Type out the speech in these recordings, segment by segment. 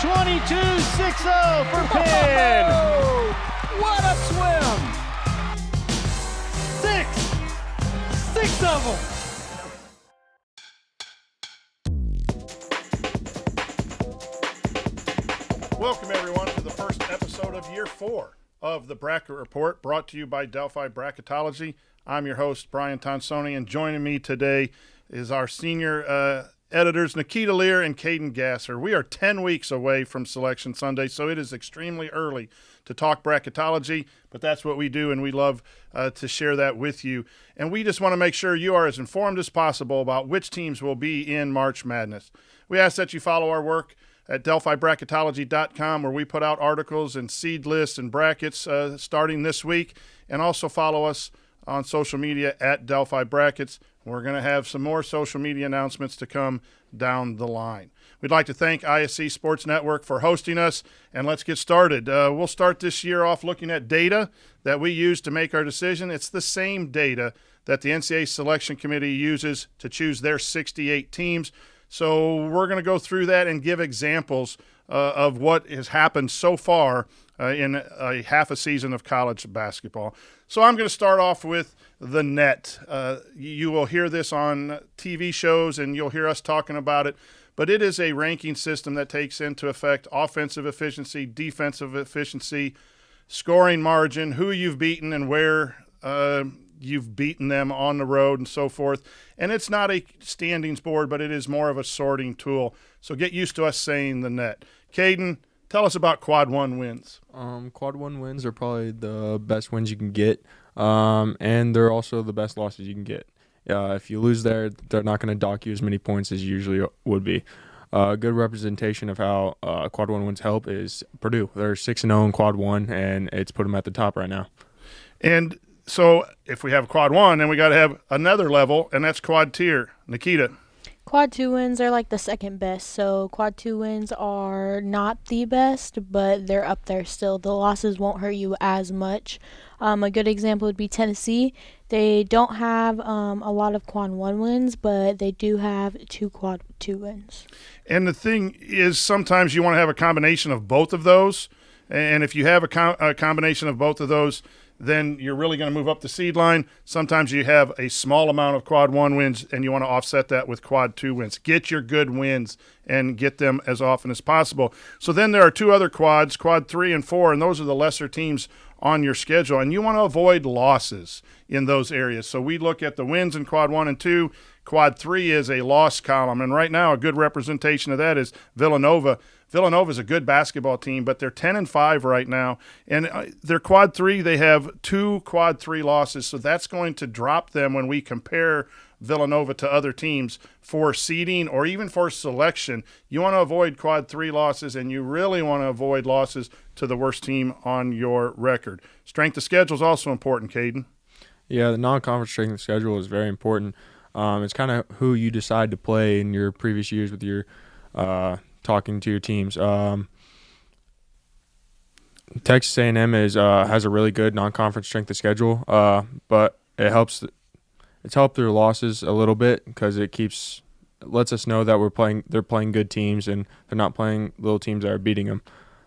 22-6-0 for Penn. Oh, what a swim! Six of them. Welcome, everyone, to the first episode of Year 4 of the Bracket Report, brought to you by Delphi Bracketology. I'm your host, Brian Tonsoni, and joining me today is our senior editors, Nikita Lear and Caden Gasser. We are 10 weeks away from Selection Sunday, so it is extremely early to talk bracketology, but that's what we do, and we love to share that with you. And we just want to make sure you are as informed as possible about which teams will be in March Madness. We ask that you follow our work at DelphiBracketology.com, where we put out articles and seed lists and brackets starting this week, and also follow us on social media at Delphi Brackets. We're going to have some more social media announcements to come down the line. We'd like to thank ISC Sports Network for hosting us, and let's get started. We'll start this year off looking at data that we use to make our decision. It's the same data that the NCAA Selection Committee uses to choose their 68 teams. So we're going to go through that and give examples of what has happened so far in a half a season of college basketball. So I'm going to start off with the net. You will hear this on TV shows and you'll hear us talking about it, but it is a ranking system that takes into effect offensive efficiency, defensive efficiency, scoring margin, who you've beaten and where you've beaten them on the road and so forth. And it's not a standings board, but it is more of a sorting tool. So get used to us saying the net. Caden, tell us about Quad 1 wins. Quad 1 wins are probably the best wins you can get, and they're also the best losses you can get. If you lose there, they're not going to dock you as many points as you usually would be. A good representation of how Quad 1 wins help is Purdue. They're 6-0 in Quad 1, and it's put them at the top right now. And so if we have Quad 1, then we got to have another level, and that's Quad Tier. Nikita. Quad 2 wins are like the second best. So Quad 2 wins are not the best, but they're up there still. The losses won't hurt you as much. A good example would be Tennessee. They don't have a lot of Quad 1 wins, but they do have 2 Quad 2 wins. And the thing is, sometimes you want to have a combination of both of those. And if you have a combination of both of those, then you're really going to move up the seed line. Sometimes you have a small amount of Quad 1 wins, and you want to offset that with Quad 2 wins. Get your good wins and get them as often as possible. So then there are 2 other quads, Quad 3 and 4, and those are the lesser teams on your schedule. And you want to avoid losses in those areas. So we look at the wins in Quad 1 and 2. Quad 3 is a loss column, and right now a good representation of that is Villanova. Villanova is a good basketball team, but they're 10-5 right now. And their Quad 3, they have 2 Quad 3 losses, so that's going to drop them when we compare Villanova to other teams for seeding or even for selection. You want to avoid Quad 3 losses, and you really want to avoid losses to the worst team on your record. Strength of schedule is also important, Caden. Yeah, the non-conference strength of schedule is very important. It's kind of who you decide to play in your previous years with your talking to your teams. Texas A&M has a really good non-conference strength of schedule, but it's helped their losses a little bit because it lets us know that they're playing good teams and they're not playing little teams that are beating them.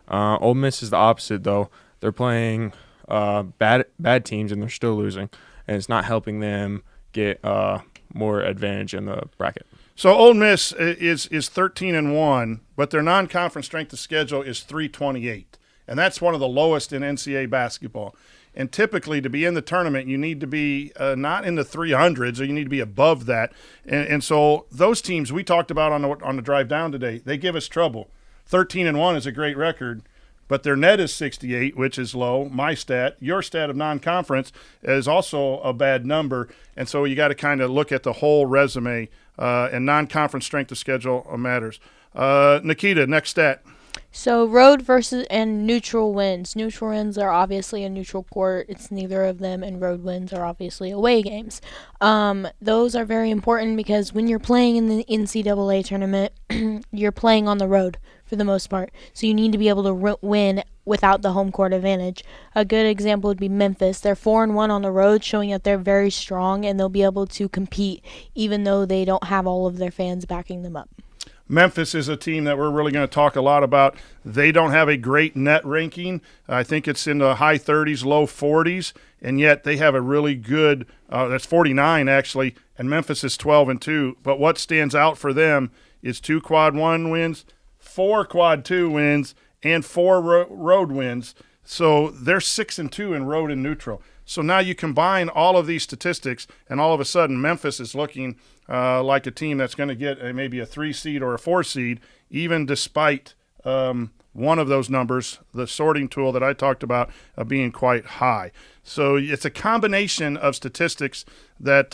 Ole Miss is the opposite though. They're playing bad teams and they're still losing, and it's not helping them get more advantage in the bracket. So Ole Miss is 13-1, but their non-conference strength of schedule is 328, and that's one of the lowest in NCAA basketball. And typically, to be in the tournament, you need to be not in the 300s, or you need to be above that. And so those teams we talked about on the drive down today, they give us trouble. 13-1 is a great record, but their net is 68, which is low. My stat, your stat of non-conference is also a bad number, and so you got to kind of look at the whole resume. And non-conference strength of schedule matters. Nikita, next stat. So road versus and neutral wins. Neutral wins are obviously a neutral court. It's neither of them, and road wins are obviously away games. Those are very important because when you're playing in the NCAA tournament, you're playing on the road for the most part. So you need to be able to win without the home court advantage. A good example would be Memphis. They're 4-1 on the road, showing that they're very strong and they'll be able to compete even though they don't have all of their fans backing them up. Memphis is a team that we're really going to talk a lot about. They don't have a great net ranking. I think it's in the high 30s, low 40s, and yet they have a really good that's 49 actually, and Memphis is 12-2. But what stands out for them is 2 quad 1 wins, 4 quad 2 wins, and 4 road wins. So they're 6-2 in road and neutral. So now you combine all of these statistics, and all of a sudden Memphis is looking like a team that's going to get maybe a 3 seed or a 4 seed, even despite one of those numbers, the sorting tool that I talked about, being quite high. So it's a combination of statistics that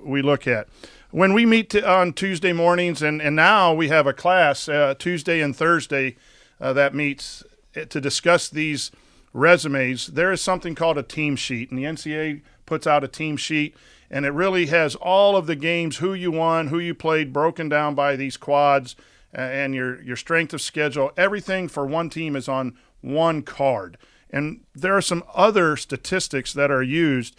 we look at. When we meet on Tuesday mornings, and now we have a class Tuesday and Thursday that meets to discuss these resumes, there is something called a team sheet, and the NCAA puts out a team sheet, and it really has all of the games, who you won, who you played, broken down by these quads, and your strength of schedule. Everything for one team is on one card. And there are some other statistics that are used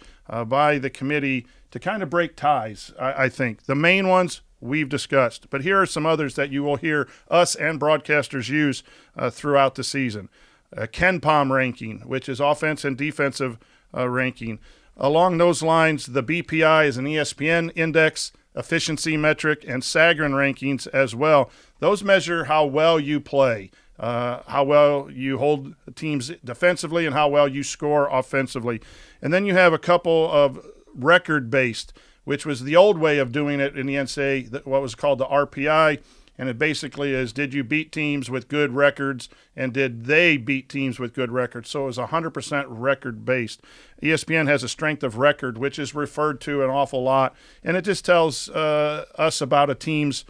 by the committee to kind of break ties, I think. The main ones we've discussed, but here are some others that you will hear us and broadcasters use throughout the season. KenPom ranking, which is offense and defensive ranking. Along those lines, the BPI is an ESPN index, efficiency metric, and Sagarin rankings as well. Those measure how well you play, how well you hold teams defensively, and how well you score offensively. And then you have a couple of record-based, which was the old way of doing it in the NCAA, what was called the RPI. And it basically is, did you beat teams with good records, and did they beat teams with good records? So it was 100% record-based. ESPN has a strength of record, which is referred to an awful lot, and it just tells us about a team's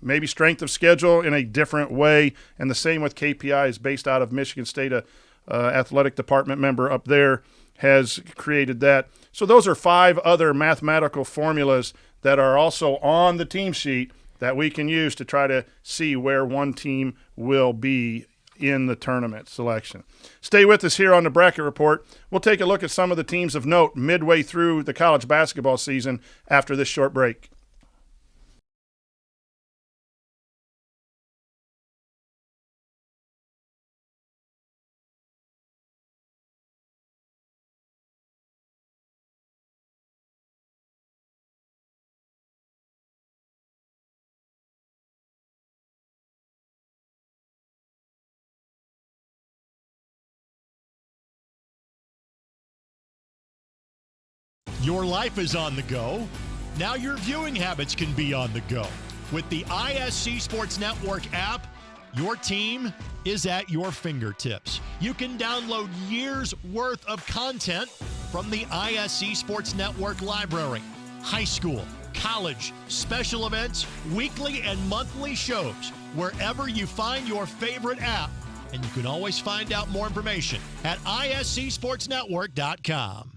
maybe strength of schedule in a different way. And the same with KPI, is based out of Michigan State, athletic department member up there has created that. So those are 5 other mathematical formulas that are also on the team sheet that we can use to try to see where one team will be in the tournament selection. Stay with us here on the Bracket Report. We'll take a look at some of the teams of note midway through the college basketball season after this short break. Your life is on the go. Now your viewing habits can be on the go. With the ISC Sports Network app, your team is at your fingertips. You can download years' worth of content from the ISC Sports Network library. High school, college, special events, weekly and monthly shows, wherever you find your favorite app. And you can always find out more information at iscsportsnetwork.com.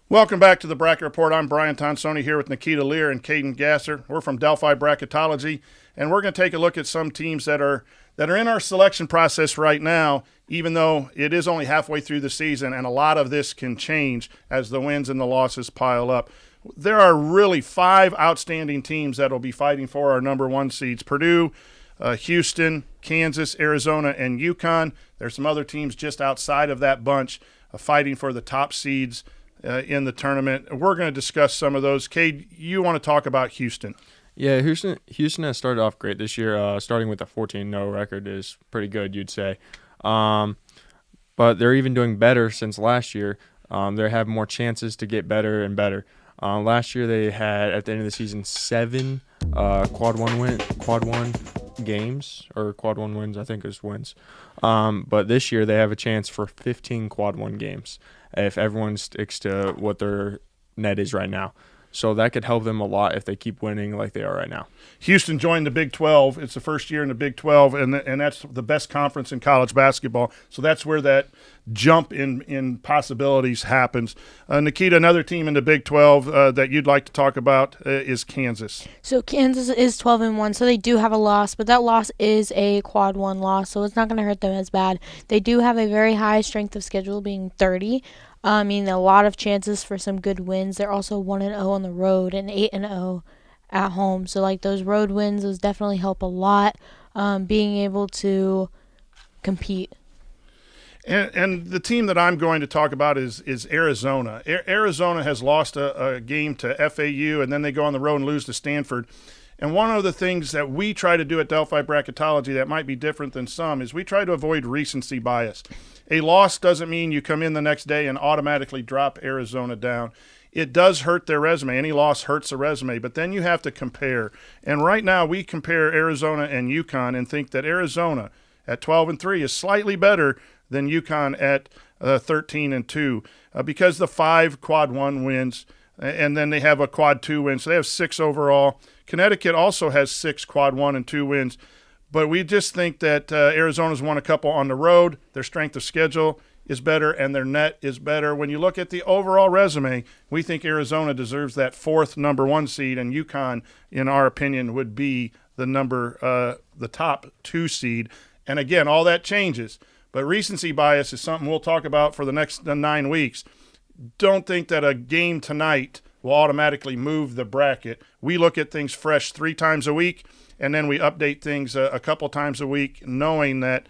Welcome back to the Bracket Report. I'm Brian Tonsoni here with Nikita Lear and Caden Gasser. We're from Delphi Bracketology, and we're going to take a look at some teams that are in our selection process right now, even though it is only halfway through the season, and a lot of this can change as the wins and the losses pile up. There are really 5 outstanding teams that will be fighting for our number 1 seeds: Purdue, Houston, Kansas, Arizona, and UConn. There's some other teams just outside of that bunch fighting for the top seeds in the tournament. We're going to discuss some of those. Cade, you want to talk about Houston? Yeah, Houston has started off great this year. Starting with a 14-0 record is pretty good, you'd say. But they're even doing better since last year. They have more chances to get better and better. Last year they had, at the end of the season, 7 quad one games, or quad 1 wins, I think it was wins. But this year they have a chance for 15 quad 1 games if everyone sticks to what their net is right now. So that could help them a lot if they keep winning like they are right now. Houston joined the Big 12. It's the first year in the Big 12, and that's the best conference in college basketball. So that's where that jump in possibilities happens. Nikita, another team in the Big 12 that you'd like to talk about is Kansas. So Kansas is 12-1, so they do have a loss, but that loss is a quad 1 loss, so it's not going to hurt them as bad. They do have a very high strength of schedule, being 30. I mean, a lot of chances for some good wins. They're also 1-0 on the road and 8-0 at home. So, like, those road wins, those definitely help a lot, being able to compete. And the team that I'm going to talk about is Arizona. Arizona has lost a game to FAU, and then they go on the road and lose to Stanford. And one of the things that we try to do at Delphi Bracketology that might be different than some is we try to avoid recency bias. A loss doesn't mean you come in the next day and automatically drop Arizona down. It does hurt their resume. Any loss hurts a resume, but then you have to compare. And right now we compare Arizona and UConn and think that Arizona at 12-3 is slightly better than UConn at 13-2 because the 5 quad 1 wins, and then they have a quad 2 win, so they have 6 overall. Connecticut also has 6 quad 1 and 2 wins, but we just think that Arizona's won a couple on the road. Their strength of schedule is better, and their net is better. When you look at the overall resume, we think Arizona deserves that 4th number 1 seed, and UConn, in our opinion, would be the top 2 seed. And again, all that changes. But recency bias is something we'll talk about for the next 9 weeks. Don't think that a game tonight will automatically move the bracket. We look at things fresh 3 times a week, and then we update things a couple times a week, knowing that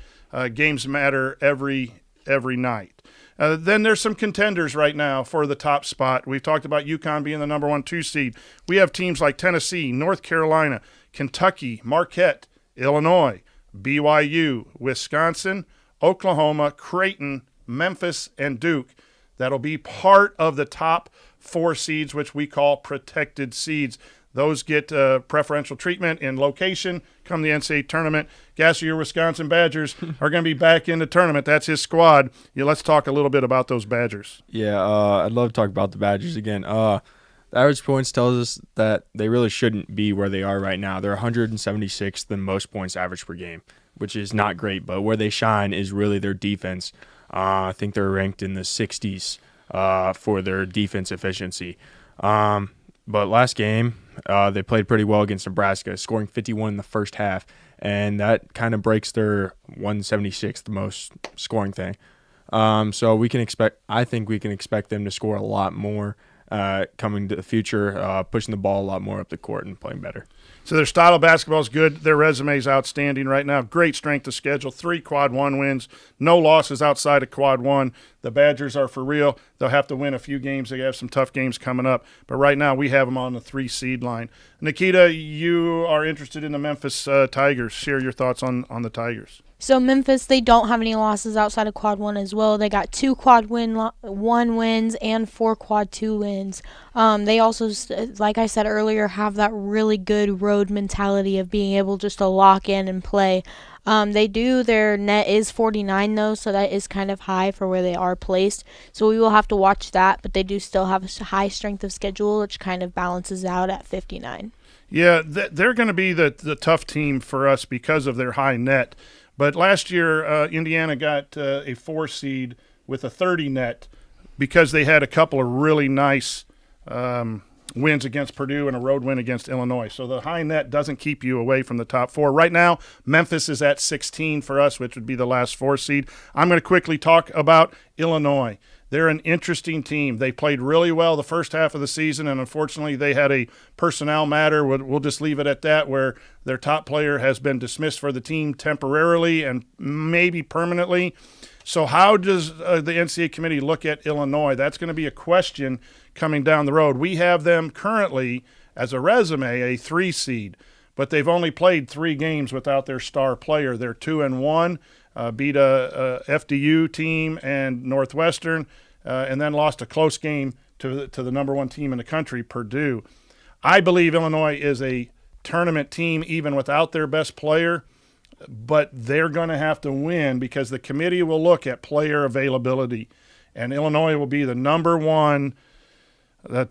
games matter every night. Then there's some contenders right now for the top spot. We've talked about UConn being the number 1-2 seed. We have teams like Tennessee, North Carolina, Kentucky, Marquette, Illinois, BYU, Wisconsin, Oklahoma, Creighton, Memphis, and Duke. That'll be part of the top 4 seeds, which we call protected seeds. Those get preferential treatment in location come the NCAA tournament. Gasser, your Wisconsin Badgers are going to be back in the tournament. That's his squad. Yeah, let's talk a little bit about those Badgers. Yeah, I'd love to talk about the Badgers again. The average points tells us that they really shouldn't be where they are right now. They're 176th in most points average per game, which is not great. But where they shine is really their defense. I think they're ranked in the 60s for their defense efficiency. But last game, they played pretty well against Nebraska, scoring 51 in the first half, and that kind of breaks their 176th most scoring thing. So I think we can expect them to score a lot more coming to the future, pushing the ball a lot more up the court and playing better. So their style of basketball is good. Their resume is outstanding right now. Great strength of schedule. 3 quad 1 wins. No losses outside of quad 1. The Badgers are for real. They'll have to win a few games. They have some tough games coming up. But right now we have them on the 3 seed line. Nikita, you are interested in the Memphis Tigers. Share your thoughts on the Tigers. So Memphis, they don't have any losses outside of quad 1 as well. They got 2 quad 1 wins and 4 quad 2 wins. They also, like I said earlier, have that really good road mentality of being able just to lock in and play. Their net is 49 though, so that is kind of high for where they are placed. So we will have to watch that, but they do still have a high strength of schedule, which kind of balances out at 59. Yeah, they're going to be the tough team for us because of their high net. But last year, Indiana got a 4 seed with a 30 net because they had a couple of really nice wins against Purdue and a road win against Illinois. So the high net doesn't keep you away from the top 4. Right now, Memphis is at 16 for us, which would be the last 4 seed. I'm going to quickly talk about Illinois. They're an interesting team. They played really well the first half of the season, and unfortunately they had a personnel matter. We'll just leave it at that, where their top player has been dismissed for the team temporarily and maybe permanently. So how does the NCAA committee look at Illinois? That's going to be a question coming down the road. We have them currently, as a resume, a 3 seed, but they've only played 3 games without their star player. They're 2-1. Beat a FDU team and Northwestern, and then lost a close game to the number 1 team in the country, Purdue. I believe Illinois is a tournament team even without their best player, but they're going to have to win because the committee will look at player availability, and Illinois will be the number 1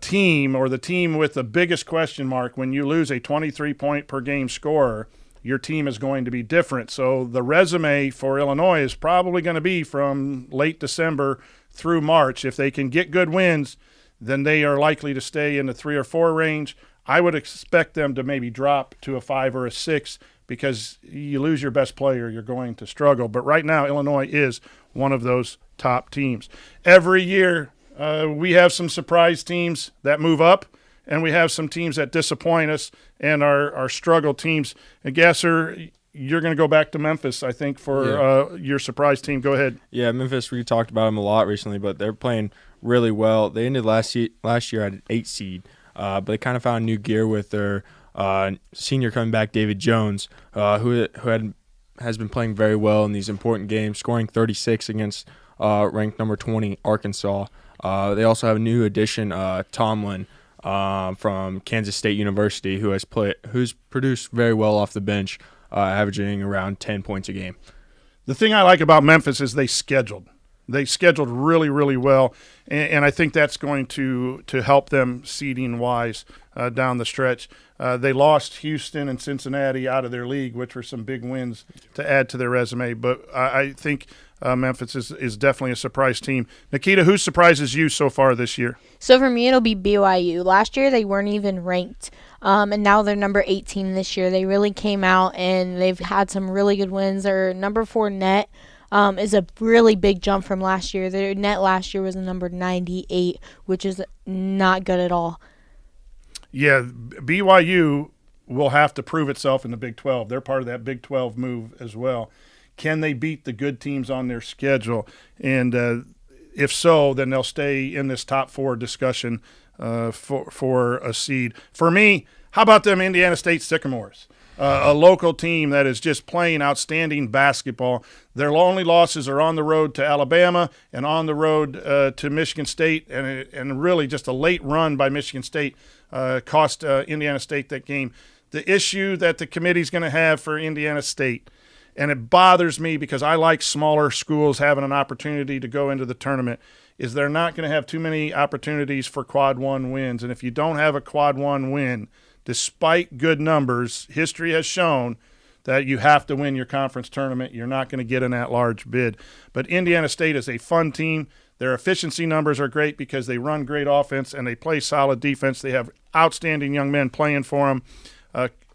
team, or the team with the biggest question mark. When you lose a 23-point-per-game scorer, your team is going to be different. So the resume for Illinois is probably going to be from late December through March. If they can get good wins, then they are likely to stay in the 3 or 4 range. I would expect them to maybe drop to a 5 or a 6 because you lose your best player, you're going to struggle. But right now, Illinois is one of those top teams. Every year, we have some surprise teams that move up, and we have some teams that disappoint us and our struggle teams. And Gasser, you're going to go back to Memphis, I think, for your surprise team. Go ahead. Yeah, Memphis, we talked about them a lot recently, but they're playing really well. They ended last year at an 8 seed, but they kind of found new gear with their senior coming back, David Jones, who has been playing very well in these important games, scoring 36 against ranked number 20 Arkansas. They also have a new addition, Tomlin, from Kansas State University, who's produced very well off the bench, averaging around 10 points a game. The thing I like about Memphis is they scheduled. They scheduled really, really well, and I think that's going to help them seeding-wise down the stretch. They lost Houston and Cincinnati out of their league, which were some big wins to add to their resume. But I think Memphis is definitely a surprise team. Nikita, who surprises you so far this year? So for me, it'll be BYU. Last year, they weren't even ranked, and now they're number 18 this year. They really came out, and they've had some really good wins. Their number 4 net is a really big jump from last year. Their net last year was a number 98, which is not good at all. Yeah, BYU will have to prove itself in the Big 12. They're part of that Big 12 move as well. Can they beat the good teams on their schedule? And if so, then they'll stay in this top 4 discussion for a seed. For me, how about them Indiana State Sycamores? A local team that is just playing outstanding basketball. Their only losses are on the road to Alabama and on the road to Michigan State, and really just a late run by Michigan State cost Indiana State that game. The issue that the committee's going to have for Indiana State, and it bothers me because I like smaller schools having an opportunity to go into the tournament, is they're not going to have too many opportunities for quad 1 wins. And if you don't have a quad 1 win, despite good numbers, history has shown that you have to win your conference tournament. You're not going to get an at-large bid. But Indiana State is a fun team. Their efficiency numbers are great because they run great offense and they play solid defense. They have outstanding young men playing for them.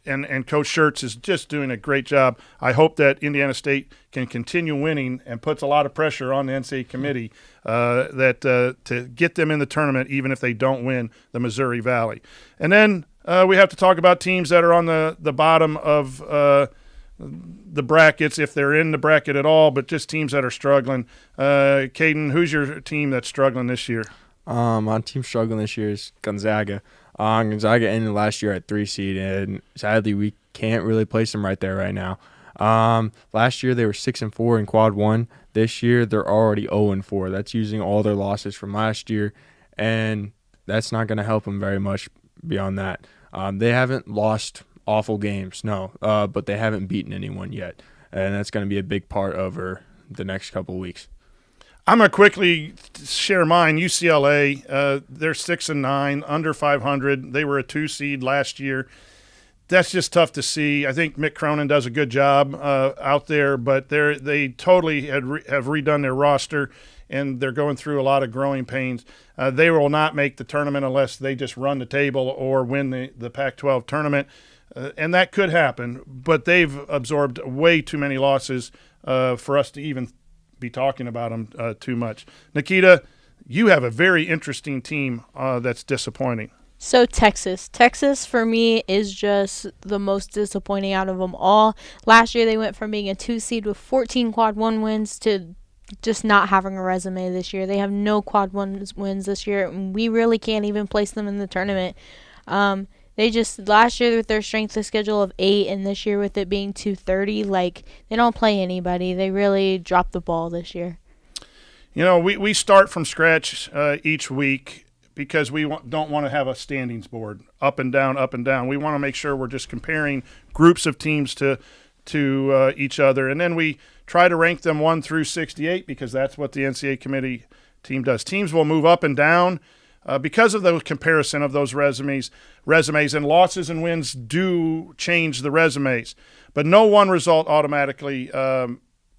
And Coach Schertz is just doing a great job. I hope that Indiana State can continue winning and puts a lot of pressure on the NCAA committee to get them in the tournament even if they don't win the Missouri Valley. And then we have to talk about teams that are on the bottom of the brackets, if they're in the bracket at all, but just teams that are struggling. Caden, who's your team that's struggling this year? My team struggling this year is Gonzaga. Gonzaga ended last year at 3 seed, and sadly we can't really place them right there right now. Last year they were 6-4 in quad 1. This year they're already 0-4. That's using all their losses from last year, and that's not going to help them very much beyond that. They haven't lost awful games, no, but they haven't beaten anyone yet, and that's going to be a big part over the next couple of weeks. I'm going to quickly share mine. UCLA, they're 6-9, under 500. They were a 2 seed last year. That's just tough to see. I think Mick Cronin does a good job out there, but they totally have redone their roster, and they're going through a lot of growing pains. They will not make the tournament unless they just run the table or win the Pac-12 tournament, and that could happen. But they've absorbed way too many losses for us to even be talking about them too much. Nikita, you have a very interesting team that's disappointing. So Texas for me is just the most disappointing out of them all. Last year they went from being a 2 seed with 14 quad 1 wins to just not having a resume this year. They have no quad 1 wins this year, and we really can't even place them in the tournament. They just, last year with their strength of schedule of 8 and this year with it being 230, they don't play anybody. They really dropped the ball this year. You know, we start from scratch each week because we don't want to have a standings board, up and down, up and down. We want to make sure we're just comparing groups of teams to each other. And then we try to rank them 1 through 68 because that's what the NCAA committee team does. Teams will move up and down because of the comparison of those resumes, and losses and wins do change the resumes. But no one result automatically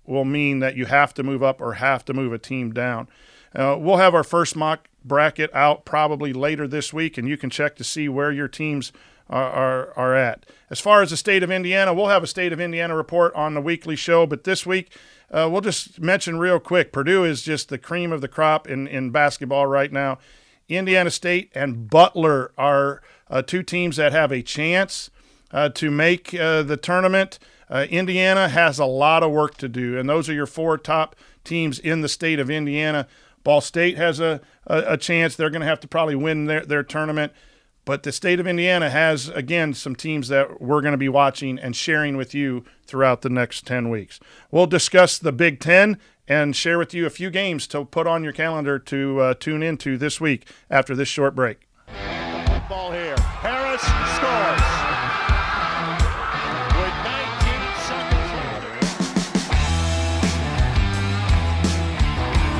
will mean that you have to move up or have to move a team down. We'll have our first mock bracket out probably later this week, and you can check to see where your teams are at. As far as the state of Indiana, we'll have a state of Indiana report on the weekly show, but this week we'll just mention real quick, Purdue is just the cream of the crop in basketball right now. Indiana State and Butler are two teams that have a chance to make the tournament. Indiana has a lot of work to do, and those are your four top teams in the state of Indiana. Ball State has a chance. They're going to have to probably win their tournament. But the state of Indiana has, again, some teams that we're going to be watching and sharing with you throughout the next 10 weeks. We'll discuss the Big Ten and share with you a few games to put on your calendar to tune into this week after this short break. Ball here. Harris scores. With 19 seconds.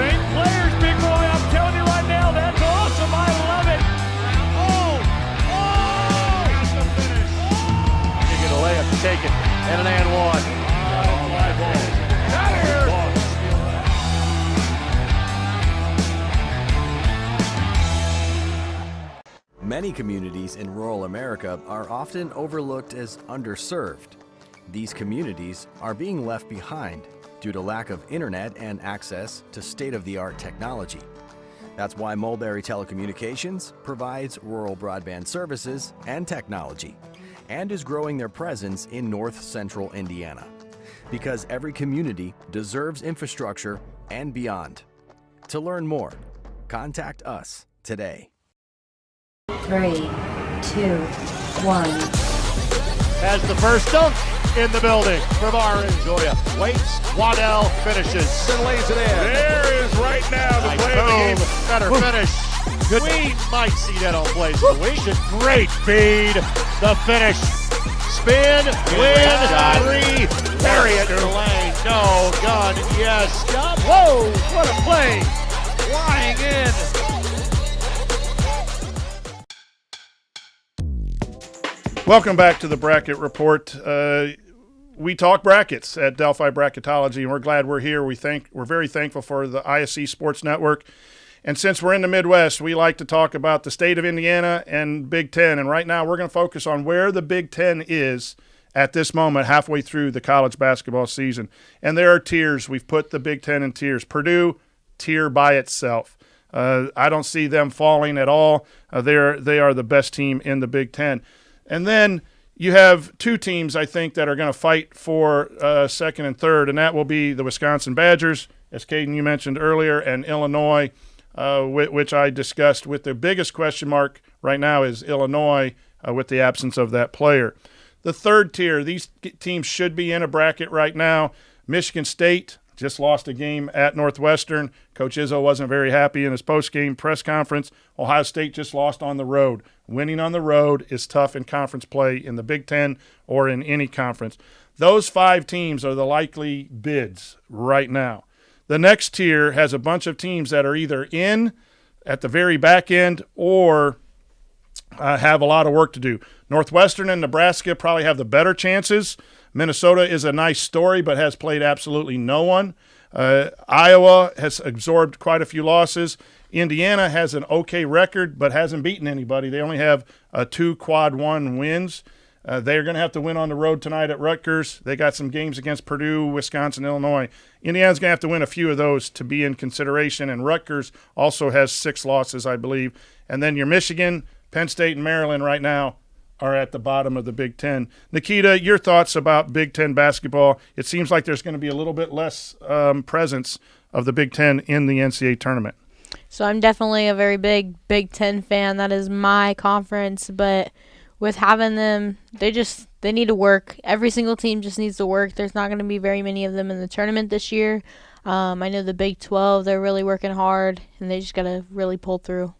Fake players, big boy. I'm telling you right now, that's awesome. I love it. That's the finish. You get a layup, take it, and an and one. Out of here. Many communities in rural America are often overlooked as underserved. These communities are being left behind due to lack of internet and access to state-of-the-art technology. That's why Mulberry Telecommunications provides rural broadband services and technology and is growing their presence in north central Indiana. Because every community deserves infrastructure and beyond. To learn more, contact us today. 3, 2, 1. Has the first dunk in the building from Aaron Goya. Waits, Waddell finishes and lays it in. There is right now the play of the game. Better finish. Good. We might see that on plays of the week. Great feed. The finish. Spin, win, three. Bury it in the lane. No, gun, yes. Whoa, what a play. Flying in. Welcome back to the Bracket Report. We talk brackets at Delphi Bracketology, and we're glad we're here. We're very thankful for the ISC Sports Network. And since we're in the Midwest, we like to talk about the state of Indiana and Big Ten. And right now we're going to focus on where the Big Ten is at this moment, halfway through the college basketball season. And there are tiers. We've put the Big Ten in tiers. Purdue, tier by itself. I don't see them falling at all. They are the best team in the Big Ten. And then you have two teams, I think, that are going to fight for second and third, and that will be the Wisconsin Badgers, as Caden, you mentioned earlier, and Illinois, which I discussed with the biggest question mark right now is Illinois with the absence of that player. The third tier, these teams should be in a bracket right now. Michigan State just lost a game at Northwestern. Coach Izzo wasn't very happy in his post-game press conference. Ohio State just lost on the road. Winning on the road is tough in conference play in the Big Ten or in any conference. Those five teams are the likely bids right now. The next tier has a bunch of teams that are either in at the very back end or have a lot of work to do. Northwestern and Nebraska probably have the better chances. Minnesota is a nice story but has played absolutely no one. Iowa has absorbed quite a few losses. Indiana has an okay record but hasn't beaten anybody. They only have 2 quad one wins. They're going to have to win on the road tonight at Rutgers. They got some games against Purdue, Wisconsin, Illinois. Indiana's going to have to win a few of those to be in consideration, and Rutgers also has 6 losses, I believe. And then your Michigan, Penn State, and Maryland right now are at the bottom of the Big Ten. Nikita, your thoughts about Big Ten basketball? It seems like there's going to be a little bit less presence of the Big Ten in the NCAA tournament. So I'm definitely a very big Big Ten fan. That is my conference, but with having them, they need to work. Every single team just needs to work. There's not going to be very many of them in the tournament this year. I know the Big 12, they're really working hard, and they just got to really pull through.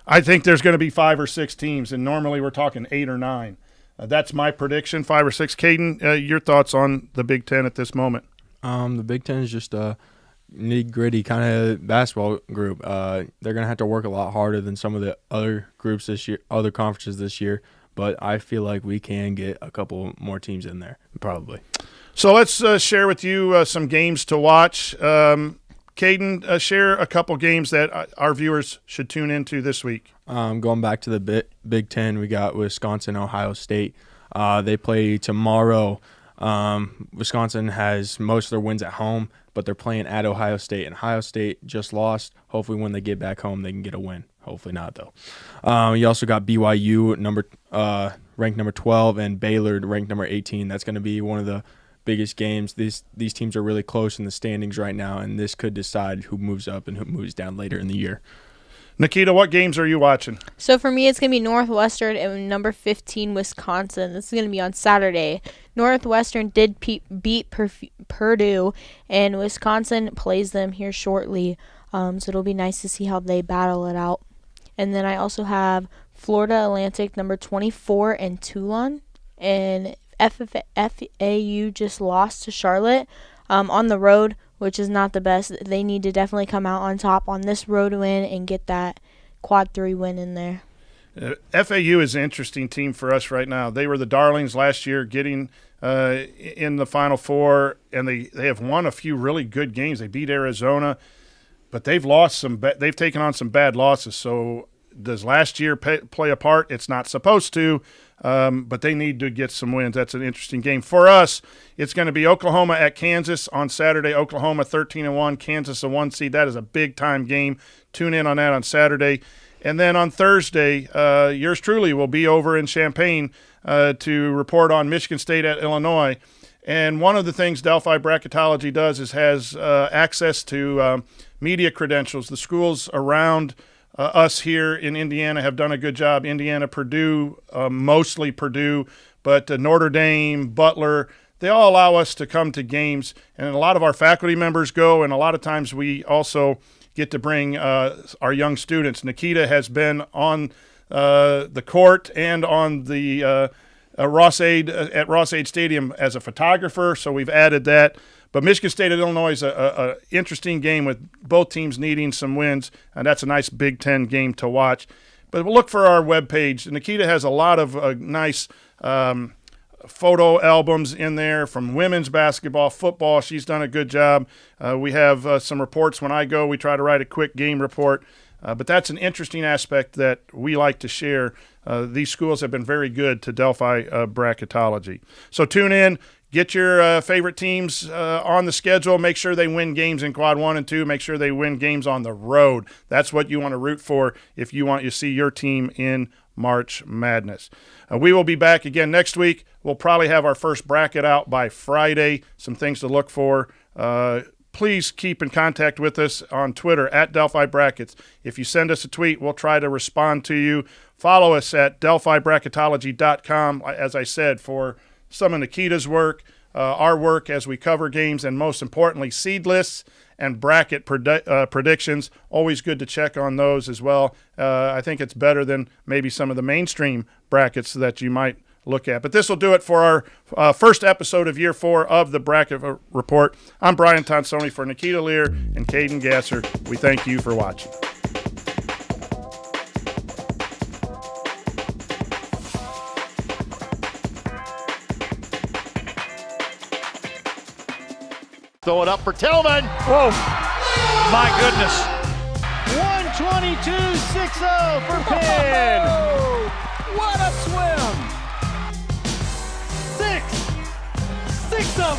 I think there's going to be 5 or 6 teams, and normally we're talking 8 or 9. That's my prediction, 5 or 6. Caden, your thoughts on the Big Ten at this moment? The Big Ten is just a nitty-gritty kind of basketball group. They're going to have to work a lot harder than some of the other groups this year, other conferences this year, but I feel like we can get a couple more teams in there, probably. So let's share with you some games to watch. Caden, share a couple games that our viewers should tune into this week. Going back to the Big Ten, we got Wisconsin, Ohio State. They play tomorrow. Wisconsin has most of their wins at home, but they're playing at Ohio State, and Ohio State just lost. Hopefully when they get back home, they can get a win. Hopefully not, though. You also got BYU ranked number 12 and Baylor ranked number 18. That's going to be one of the biggest games. These teams are really close in the standings right now, and this could decide who moves up and who moves down later in the year. Nikita, what games are you watching? So for me, it's going to be Northwestern and number 15, Wisconsin. This is going to be on Saturday. Northwestern did beat Purdue, and Wisconsin plays them here shortly. So it'll be nice to see how they battle it out. And then I also have Florida Atlantic, number 24, and Toulon. And FAU just lost to Charlotte on the road, which is not the best. They need to definitely come out on top on this road win and get that quad 3 win in there. FAU is an interesting team for us right now. They were the darlings last year, getting in the Final Four, and they have won a few really good games. They beat Arizona, but they've lost they've taken on some bad losses. So does last year play a part? It's not supposed to, but they need to get some wins. That's an interesting game. For us, it's going to be Oklahoma at Kansas on Saturday. Oklahoma 13-1, Kansas a 1 seed. That is a big-time game. Tune in on that on Saturday. And then on Thursday, yours truly will be over in Champaign to report on Michigan State at Illinois. And one of the things Delphi Bracketology does is has access to media credentials. The schools around us here in Indiana have done a good job. Indiana, Purdue, mostly Purdue, but Notre Dame, Butler, they all allow us to come to games. And a lot of our faculty members go, and a lot of times we also get to bring our young students. Nikita has been on the court and on the Ross-Ade at Ross-Ade Stadium as a photographer, so we've added that. But Michigan State at Illinois is an interesting game with both teams needing some wins, and that's a nice Big Ten game to watch. But we'll look for our webpage. Nikita has a lot of nice photo albums in there from women's basketball, football. She's done a good job. We have some reports when I go. We try to write a quick game report. But that's an interesting aspect that we like to share. These schools have been very good to Delphi Bracketology. So tune in. Get your favorite teams on the schedule. Make sure they win games in Quad 1 and 2. Make sure they win games on the road. That's what you want to root for if you want to see your team in March Madness. We will be back again next week. We'll probably have our first bracket out by Friday. Some things to look for. Please keep in contact with us on Twitter at Delphi Brackets. If you send us a tweet, we'll try to respond to you. Follow us at DelphiBracketology.com, as I said, for some of Nikita's work, our work as we cover games, and most importantly, seed lists and bracket predictions. Always good to check on those as well. I think it's better than maybe some of the mainstream brackets that you might look at. But this will do it for our first episode of Year 4 of the Bracket Report. I'm Brian Tonsoni for Nikita Lear and Caden Gasser. We thank you for watching. Throw it up for Tillman. Whoa, my goodness. 122.60 for Penn. What a swim. 6 of